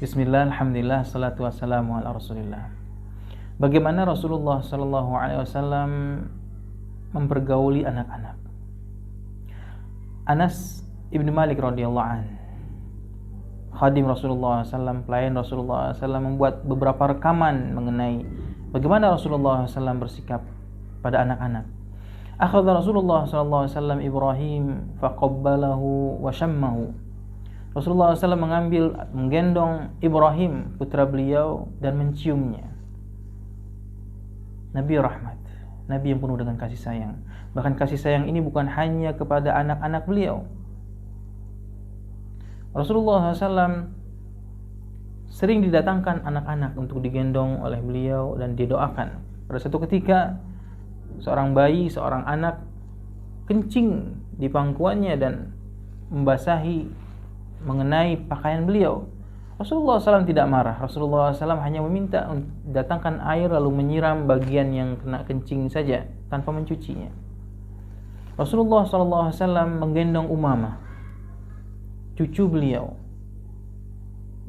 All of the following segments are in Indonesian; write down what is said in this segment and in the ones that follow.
Bismillah, alhamdulillah, salatu wassalamu ala rasulillah. Bagaimana Rasulullah SAW mempergauli anak-anak? Anas ibn Malik radhiyallahu an, khadim Rasulullah SAW, pelayan Rasulullah SAW, membuat beberapa rekaman mengenai bagaimana Rasulullah SAW bersikap pada anak-anak. Akhadha Rasulullah SAW Ibrahim faqabbalahu wa syammahu. Rasulullah SAW menggendong Ibrahim, putra beliau, dan menciumnya. Nabi rahmat, Nabi yang penuh dengan kasih sayang. Bahkan kasih sayang ini bukan hanya kepada anak-anak beliau. Rasulullah SAW sering didatangkan anak-anak untuk digendong oleh beliau dan didoakan. Pada satu ketika, seorang bayi, seorang anak kencing di pangkuannya dan membasahi mengenai pakaian beliau. Rasulullah SAW tidak marah. Rasulullah SAW hanya meminta datangkan air lalu menyiram bagian yang kena kencing saja tanpa mencucinya. Rasulullah SAW menggendong Umamah, cucu beliau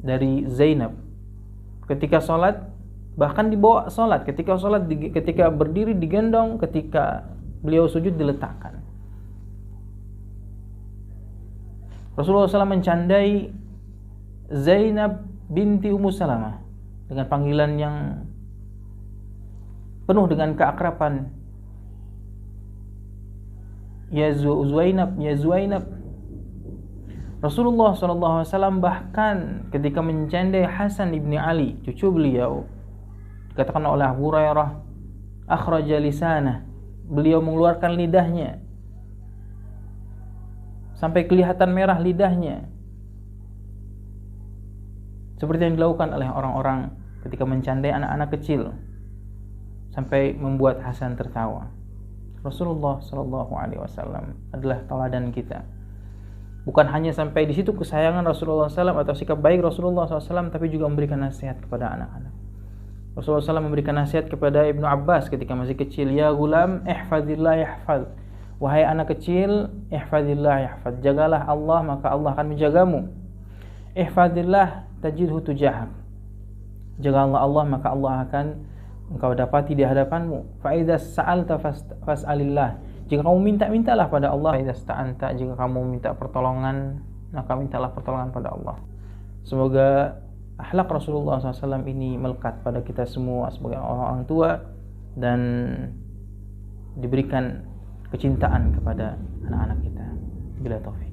dari Zainab. Ketika sholat, bahkan dibawa sholat. Ketika sholat, ketika berdiri digendong, ketika beliau sujud diletakkan. Rasulullah SAW mencandai Zainab binti Ummu Salamah dengan panggilan yang penuh dengan keakraban. Ya Zuainab, ya Zuainab. Rasulullah SAW bahkan ketika mencandai Hasan ibni Ali, cucu beliau, dikatakan oleh Abu Hurairah, akhraja lisanah, beliau mengeluarkan lidahnya sampai kelihatan merah lidahnya, seperti yang dilakukan oleh orang-orang ketika mencandai anak-anak kecil, sampai membuat Hasan tertawa. Rasulullah SAW adalah tauladan kita. Bukan hanya sampai di situ kesayangan Rasulullah SAW atau sikap baik Rasulullah SAW, tapi juga memberikan nasihat kepada anak-anak. Rasulullah SAW memberikan nasihat kepada Ibnu Abbas ketika masih kecil, ya gulam, ihfadillah yahfad. Wahai anak kecil, ihfadillah yahfad. Jagalah Allah, maka Allah akan menjagamu. Ihfadillah tajidhu tujahak. Jagalah Allah, maka Allah akan engkau dapati di hadapanmu. Fa idza sa'alta fas'alillah. Jika kamu minta-mintalah pada Allah. Fa idza sta'anta, jika kamu minta pertolongan, maka mintalah pertolongan pada Allah. Semoga akhlak Rasulullah SAW ini melekat pada kita semua sebagai orang tua dan diberikan kecintaan kepada anak-anak kita. Bila taufik.